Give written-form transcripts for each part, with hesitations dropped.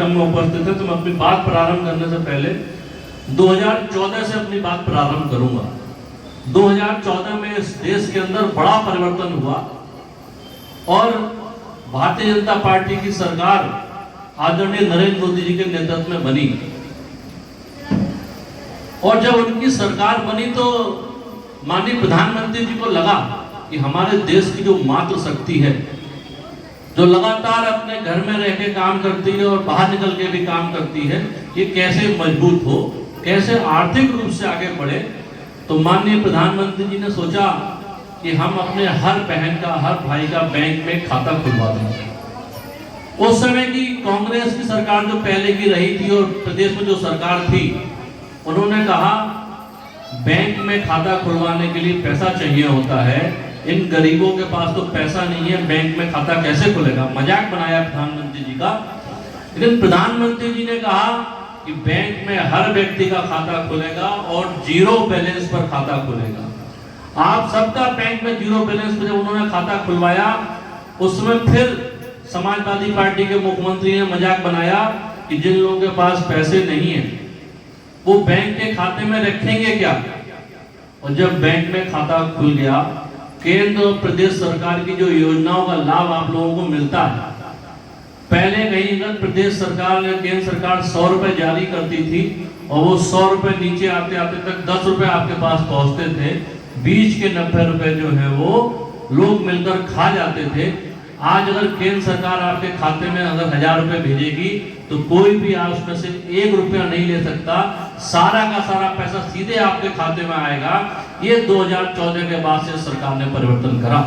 में उपस्थित है, तो मैं अपनी बात प्रारंभ करने से पहले 2014 से अपनी बात प्रारंभ करूंगा। 2014 में इस देश के अंदर बड़ा परिवर्तन हुआ और भारतीय जनता पार्टी की सरकार आदरणीय नरेंद्र मोदी जी के नेतृत्व में बनी। और जब उनकी सरकार बनी तो माननीय प्रधानमंत्री जी को लगा कि हमारे देश की जो मातृ शक्ति है, जो लगातार अपने घर में रह के काम करती है और बाहर निकल के भी काम करती है, ये कैसे मजबूत हो, कैसे आर्थिक रूप से आगे बढ़े। तो माननीय प्रधानमंत्री जी ने सोचा कि हम अपने हर बहन का, हर भाई का बैंक में खाता खुलवा देंगे। उस समय की कांग्रेस की सरकार जो पहले की रही थी और प्रदेश में जो सरकार थी, उन्होंने कहा बैंक में खाता खुलवाने के लिए पैसा चाहिए होता है, इन गरीबों के पास तो पैसा नहीं है, बैंक में खाता कैसे खुलेगा। मजाक बनाया प्रधानमंत्री जी का। लेकिन प्रधानमंत्री जी ने कहा कि बैंक में हर व्यक्ति का खाता खुलेगा और जीरो बैलेंस पर खाता खुलेगा। आप सबका बैंक में जीरो बैलेंस पर जब उन्होंने खाता खुलवाया, उस समय फिर समाजवादी पार्टी के मुख्यमंत्री ने मजाक बनाया कि जिन लोगों के पास पैसे नहीं है वो बैंक के खाते में रखेंगे क्या। और जब बैंक में खाता खुल गया, केंद्र और प्रदेश सरकार की जो योजनाओं का लाभ आप लोगों को मिलता है, पहले कहीं अगर प्रदेश सरकार या केंद्र सरकार 100 रुपए जारी करती थी और वो 100 रुपए नीचे आते आते तक 10 रुपए आपके पास पहुंचते थे, बीच के 90 रुपए जो है वो लोग मिलकर खा जाते थे। आज अगर केंद्र सरकार आपके खाते में अगर 1000 रुपए भेजेगी तो कोई भी आप उसमें से 1 रुपया नहीं ले सकता, सारा का सारा पैसा सीधे आपके खाते में आएगा। ये 2014 के बाद से सरकार ने परिवर्तन करा।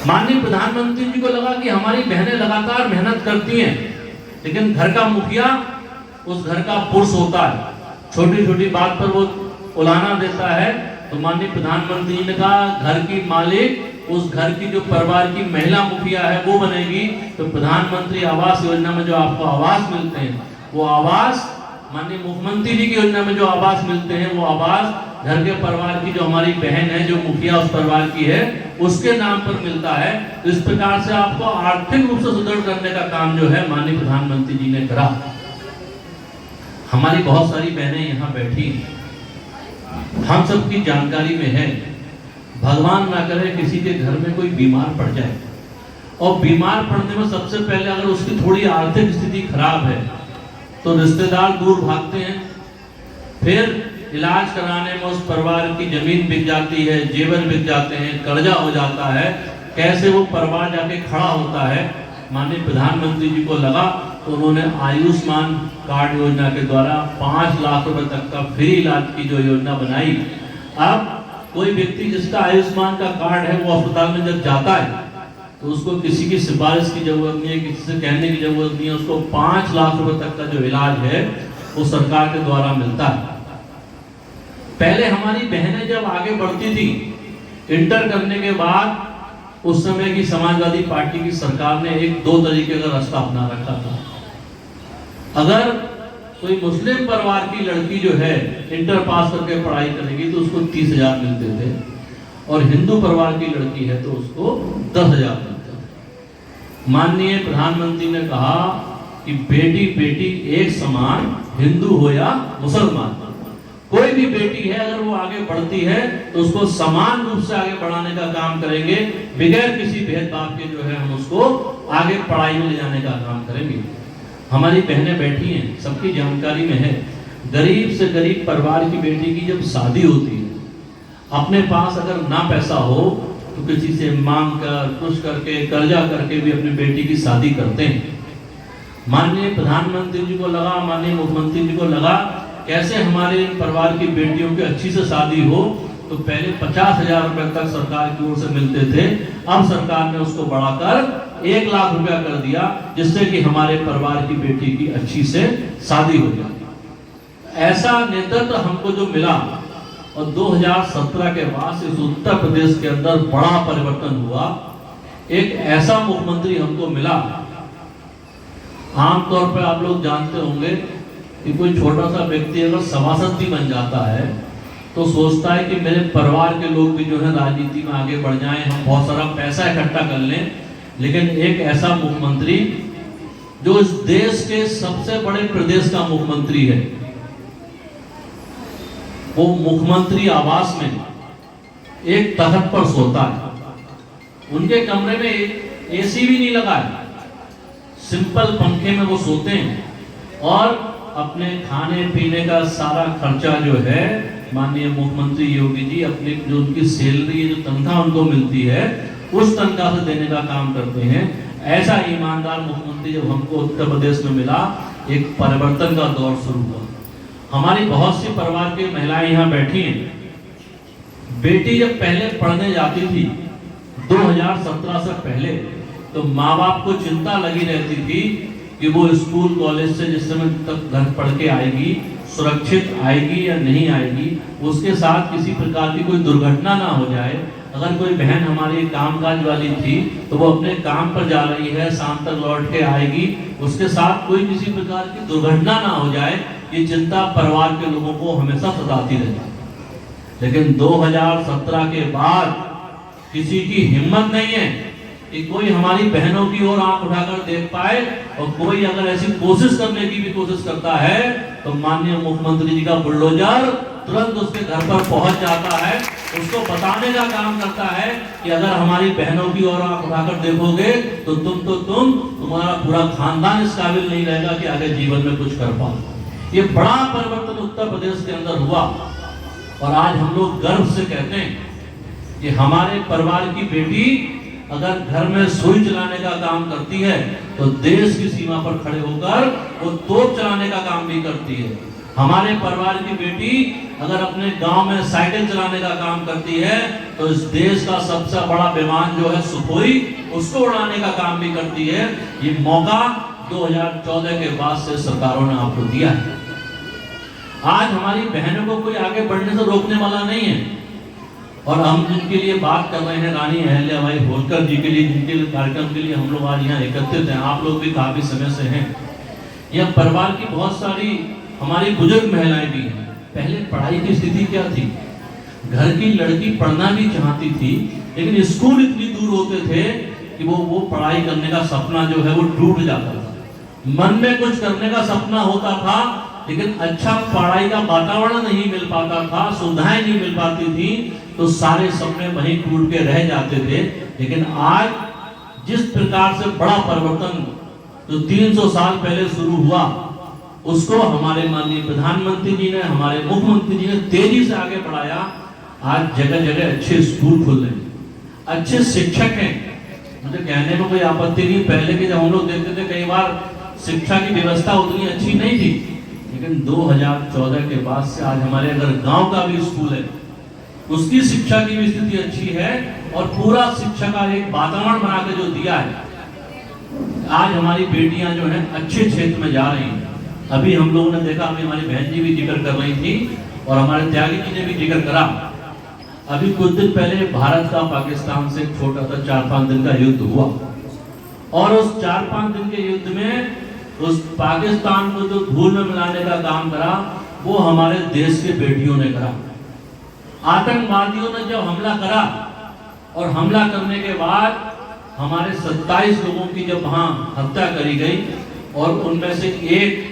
माननीय प्रधानमंत्री जी को लगा कि हमारी बहनें लगातार मेहनत करती हैं, लेकिन घर का मुखिया उस घर का पुरुष होता है, छोटी छोटी बात पर वो उलाहना देता है। तो माननीय प्रधानमंत्री जी ने कहा घर की मालिक उस घर की जो परिवार की महिला मुखिया है वो बनेगी। तो प्रधानमंत्री आवास योजना में जो आपको आवास मिलते हैं, वो आवास माननीय मुख्यमंत्री जी की योजना में जो आवास मिलते हैं, वो आवास घर के परिवार की जो हमारी बहन है, जो मुखिया उस परिवार की है, उसके नाम पर मिलता है। तो इस प्रकार से आपको आर्थिक रूप से सुदृढ़ करने का काम जो है माननीय प्रधानमंत्री जी ने करा। हमारी बहुत सारी बहनें यहाँ बैठी, हम सबकी जानकारी में है, भगवान ना करे किसी के घर में कोई बीमार पड़ जाए, और बीमार पड़ने में सबसे पहले अगर उसकी थोड़ी आर्थिक स्थिति खराब है तो रिश्तेदार दूर भागते हैं, फिर इलाज कराने में उस परिवार की जमीन बिक जाती है, जेवर बिक जाते हैं, कर्जा हो जाता है, कैसे वो परिवार जाके खड़ा होता है। माननीय प्रधानमंत्री जी को लगा तो उन्होंने आयुष्मान कार्ड योजना के द्वारा 5 लाख रुपए तक का फ्री इलाज की जो योजना बनाई। अब कोई व्यक्ति जिसका आयुष्मान का कार्ड है वो अस्पताल में जब जाता है तो उसको किसी की सिफारिश की जरूरत नहीं है, किसी से कहने की जरूरत नहीं है, उसको 5 लाख रुपए तक का जो इलाज है वो सरकार के द्वारा मिलता है। पहले हमारी बहनें जब आगे बढ़ती थी, इंटर करने के बाद उस समय की समाजवादी पार्टी की सरकार ने 1-2 तरीके का रास्ता अपना रखा था। अगर कोई मुस्लिम परिवार की लड़की जो है इंटर पास करके पढ़ाई करेगी तो उसको 30,000 मिलते थे, और हिंदू परिवार की लड़की है तो उसको 10,000 मिलते थे। माननीय प्रधानमंत्री ने कहा कि बेटी बेटी एक समान, हिंदू हो या मुसलमान, कोई भी बेटी है अगर वो आगे बढ़ती है तो उसको समान रूप से आगे बढ़ाने का काम करेंगे, बगैर किसी भेदभाव के जो है हम उसको आगे पढ़ाई में ले जाने का काम करेंगे। हमारी बहनें बैठी हैं, सबकी जानकारी में है, गरीब से गरीब परिवार की बेटी की जब शादी होती है, अपने पास अगर ना पैसा हो तो किसी से मांग कर, कुछ करके, कर्जा करके भी अपनी बेटी की शादी करते हैं। माननीय प्रधानमंत्री जी को लगा, माननीय मुख्यमंत्री जी को लगा कैसे हमारे परिवार की बेटियों की अच्छी से शादी हो। तो पहले 50,000 रुपए तक सरकार की ओर से मिलते थे, अब सरकार ने उसको बढ़ाकर 1 लाख रुपया कर दिया, जिससे कि हमारे परिवार की बेटी की अच्छी से शादी हो जाए। ऐसा नेतृत्व हमको जो मिला, और 2017 के बाद इस उत्तर प्रदेश के अंदर बड़ा परिवर्तन हुआ। एक ऐसा मुख्यमंत्री हमको मिला, आमतौर पर आप लोग जानते होंगे कि कोई छोटा सा व्यक्ति अगर सभासद भी बन जाता है तो सोचता है कि मेरे परिवार के लोग भी जो है राजनीति में आगे बढ़ जाएं, हम बहुत सारा पैसा इकट्ठा कर लें। लेकिन एक ऐसा मुख्यमंत्री जो इस देश के सबसे बड़े प्रदेश का मुख्यमंत्री है, वो मुख्यमंत्री आवास में एक तख्त पर सोता है। उनके कमरे में एसी भी नहीं लगा है, सिंपल पंखे में वो सोते हैं और अपने खाने पीने का सारा खर्चा जो है माननीय मुख्यमंत्री योगी जी अपने जो उनकी सैलरी, जो तनख्वाह उनको मिलती है, उस तनख्वाह से देने का काम करते हैं। ऐसा ईमानदार मुख्यमंत्री जब हमको उत्तर प्रदेश में मिला, एक परिवर्तन का दौर शुरू हुआ। हमारी बहुत सी परिवार की महिलाएं यहाँ बैठी हैं। बेटी जब पहले पढ़ने जाती थी 2017 से पहले, तो माँ बाप को चिंता लगी रहती थी कि वो स्कूल कॉलेज से जिस समय तक घर पढ़ के आएगी, सुरक्षित आएगी या नहीं आएगी, उसके साथ किसी प्रकार की कोई दुर्घटना ना हो जाए। अगर कोई बहन हमारी कामकाज वाली थी तो वो अपने काम पर जा रही है, शाम तक लौट के आएगी, उसके साथ कोई किसी प्रकार की दुर्घटना ना हो जाए, ये चिंता परिवार के लोगों को हमेशा सताती रही। लेकिन 2017 के बाद किसी की हिम्मत नहीं है कि कोई हमारी बहनों की ओर आंख उठाकर देख पाए, और कोई अगर ऐसी कोशिश करने की भी कोशिश करता है तो माननीय मुख्यमंत्री जी का बुलडोजर तुरंत उसके घर पर पहुंच जाता है, उसको बताने का काम करता है कि अगर हमारी बहनों की ओर आंख उठाकर देखोगे तो तुम्हारा पूरा खानदान इस काबिल नहीं रहेगा कि आगे जीवन में कुछ कर पाओ। ये बड़ा परिवर्तन उत्तर प्रदेश के अंदर हुआ और आज हम लोग गर्व से कहते हैं कि हमारे परिवार की बेटी अगर घर में सुई चलाने का काम करती है तो देश की सीमा पर खड़े होकर वो तोप चलाने का काम भी करती है। हमारे परिवार की बेटी अगर अपने गांव में साइकिल चलाने का काम करती है तो इस देश का सबसे बड़ा विमान जो है सुखोई, उसको उड़ाने का काम भी करती है। ये मौका 2014 के बाद से सरकारों ने आपको दिया है। आज हमारी बहनों को कोई आगे बढ़ने से रोकने वाला नहीं है। और हम जिनके लिए बात कर रहे हैं, रानी अहिल्याबाई होलकर जी के लिए, जिनके कार्यक्रम के लिए हम लोग आज यहाँ एकत्रित हैं, आप लोग भी काफी समय से हैं। यह परिवार की बहुत सारी हमारी बुजुर्ग महिलाएं भी हैं। पहले पढ़ाई की स्थिति क्या थी, घर की लड़की पढ़ना भी चाहती थी लेकिन स्कूल इतनी दूर होते थे कि वो पढ़ाई करने का सपना जो है वो टूट जाता था। मन में कुछ करने का सपना होता था लेकिन अच्छा पढ़ाई का वातावरण नहीं मिल पाता था, सुविधाएं नहीं मिल पाती थी, तो सारे सपने वहीं टूट के रह जाते थे। लेकिन आज जिस प्रकार से बड़ा परिवर्तन जो 300 साल पहले शुरू हुआ, उसको हमारे माननीय प्रधानमंत्री जी ने, हमारे मुख्यमंत्री जी ने तेजी से आगे बढ़ाया। आज जगह जगह अच्छे स्कूल खुल रहे हैं, अच्छे शिक्षक हैं। मुझे कहने में कोई आपत्ति नहीं, पहले के जब हम लोग देखते थे कई बार शिक्षा की व्यवस्था उतनी अच्छी नहीं थी, लेकिन 2014 के बाद से आज हमारे अगर गांव का भी स्कूल है, उसकी शिक्षा की भी स्थिति अच्छी है और पूरा शिक्षा का एक वातावरण बना के जो दिया है, आज हमारी बेटियां जो हैं अच्छे क्षेत्र में जा रही हैं। अभी हम लोगों ने देखा, अभी हमारी बहन जी भी जिक्र कर रही थी और हमारे त्यागी जी ने भी जिक्र करा। अभी कुछ दिन पहले भारत का पाकिस्तान से छोटा सा 4-5 दिन का युद्ध हुआ और उस 4-5 दिन के युद्ध में उस पाकिस्तान को जो धूल में मिलाने का काम करा वो हमारे देश के बेटियों ने करा। आतंकवादियों ने जब हमला करा और हमला करने के बाद हमारे 27 लोगों की जब वहां हत्या करी गई और उनमें से एक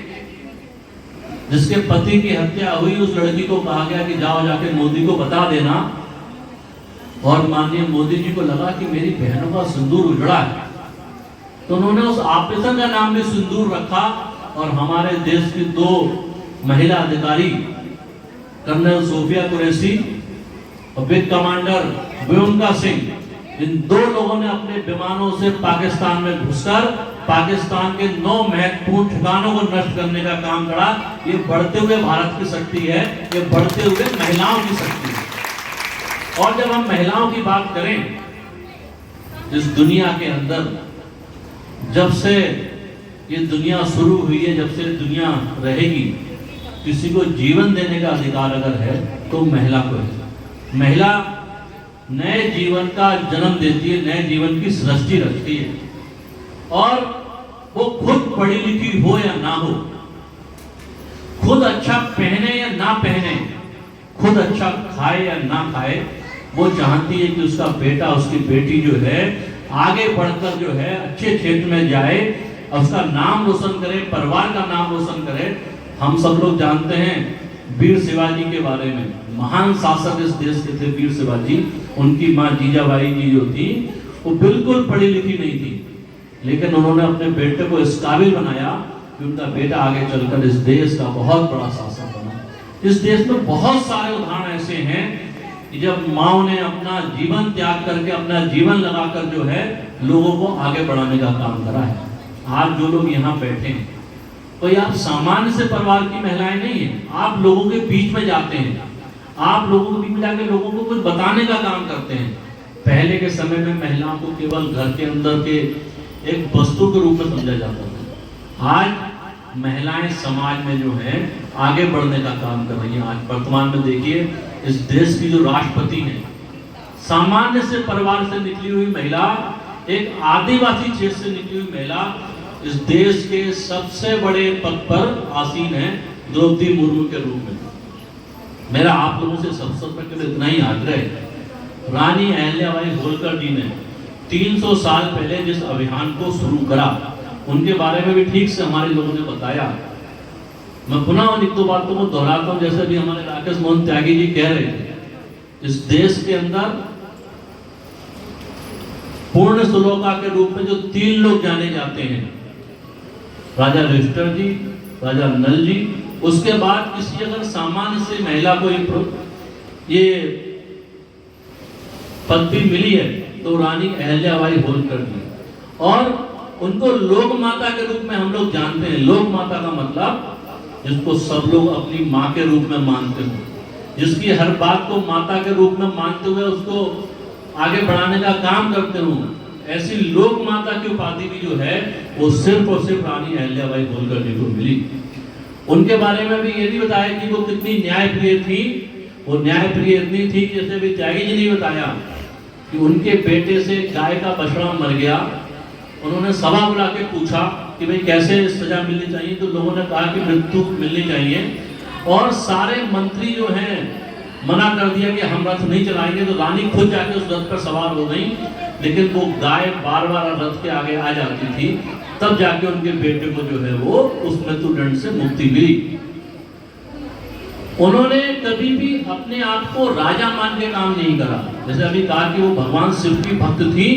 जिसके पति की हत्या हुई, उस लड़की को कहा गया कि जाओ जाके मोदी को बता देना, और माननीय मोदी जी को लगा कि मेरी बहनों का सिंदूर उजड़ा है, तो उन्होंने उस ऑपरेशन का नाम भी सिंदूर रखा। और हमारे देश की 2 महिला अधिकारी, कर्नल सोफिया कुरैशी और ब्रिगेड कमांडर व्योमका सिंह, इन 2 लोगों ने अपने विमानों से पाकिस्तान में घुसकर पाकिस्तान के 9 महत्वपूर्ण ठिकानों को नष्ट करने का काम करा। ये बढ़ते हुए भारत की शक्ति है, ये बढ़ते हुए महिलाओं की शक्ति है। और जब हम महिलाओं की बात करें, इस दुनिया के अंदर जब से ये दुनिया शुरू हुई है, जब से दुनिया रहेगी, किसी को जीवन देने का अधिकार अगर है तो महिला को है। महिला नए जीवन का जन्म देती है, नए जीवन की सृष्टि रचती है, और वो खुद पढ़ी लिखी हो या ना हो, खुद अच्छा पहने या ना पहने, खुद अच्छा खाए या ना खाए, वो चाहती है कि उसका बेटा, उसकी बेटी जो है आगे बढ़कर जो है अच्छे क्षेत्र में जाए, और उसका नाम रोशन करे, परिवार का नाम रोशन करे। हम सब लोग जानते हैं वीर शिवाजी के बारे में, महान शासक इस देश के थे वीर शिवाजी। उनकी माँ जीजाबाई जी जो थी वो बिल्कुल पढ़ी लिखी नहीं थी, लेकिन उन्होंने अपने बेटे को इस काबिल बनाया कि उनका बेटा आगे चलकर इस देश का बहुत बड़ा शासक बना। इस देश में बहुत सारे उदाहरण ऐसे हैं कि जब माओ ने अपना जीवन त्याग करके, अपना जीवन लगाकर जो है लोगों को आगे बढ़ाने का काम करा है। आज जो लोग यहाँ बैठे हैं कोई आप सामान्य से परिवार की महिलाएं नहीं है, आप लोगों के बीच में जाते हैं, आप लोगों के बीच में जाकर लोगों को कुछ बताने का काम करते हैं। पहले के समय में महिलाओं को केवल घर के अंदर के एक वस्तु के रूप में समझा जाता था। आज महिलाएं समाज में जो है आगे बढ़ने का काम कर रही हैं। आज वर्तमान में देखिए इस देश की जो राष्ट्रपति है, सामान्य से परिवार से निकली हुई महिला, एक आदिवासी क्षेत्र से निकली हुई महिला इस देश के सबसे बड़े पद पर आसीन है, द्रौपदी मुर्मू के रूप में। मेरा आप लोगों से सबसे पहले इतना ही आग्रह है, रानी अहिल्याबाई होलकर जी ने 300 साल पहले जिस अभियान को शुरू करा उनके बारे में भी ठीक से हमारे लोगों ने बताया। मैं पुनः एक दो बातों को दोहराता हूं, जैसे भी हमारे राकेश मोहन त्यागी जी कह रहे थे, इस देश के अंदर पूर्ण श्लोका के रूप में जो 3 लोग जाने जाते हैं, राजा रजिस्टर जी, राजा नल जी, उसके बाद किसी अगर सामान्य से महिला को ये पदवी मिली है तो रानी अहिल्याबाई होलकर जी। और उनको लोक माता के रूप में हम लोग जानते हैं। लोक माता का मतलब जिसको सब लोग अपनी माँ के रूप में मानते हो, जिसकी हर बात को माता के रूप में मानते हुए उसको आगे बढ़ाने का काम करते हो, ऐसी लोक माता की उपाधि भी जो है वो सिर्फ और सिर्फ रानी अहिल्याबाई होलकर जी को मिली। उनके बारे में भी ये नहीं बताया कि वो कितनी न्यायप्रिय थी। वो न्यायप्रिय इतनी थी, जैसे भी त्यागी जी ने बताया कि उनके बेटे से गाय का बछड़ा मर गया। उन्होंने सभा बुला के पूछा कि भाई कैसे सजा मिलनी चाहिए, तो लोगों ने कहा कि मृत्यु मिलनी चाहिए। और सारे मंत्री जो हैं मना कर दिया कि हम रथ नहीं चलाएंगे। तो रानी खुद जाके उस रथ पर सवार हो गई, लेकिन वो गाय बार बार रथ के आगे आ जाती थी, तब जाके उनके बेटे को जो है वो उस मृत्युदंड से मुक्ति मिली। उन्होंने कभी भी अपने आप को राजा मान के काम नहीं करा। जैसे अभी कहा कि वो भगवान शिव की भक्त थी,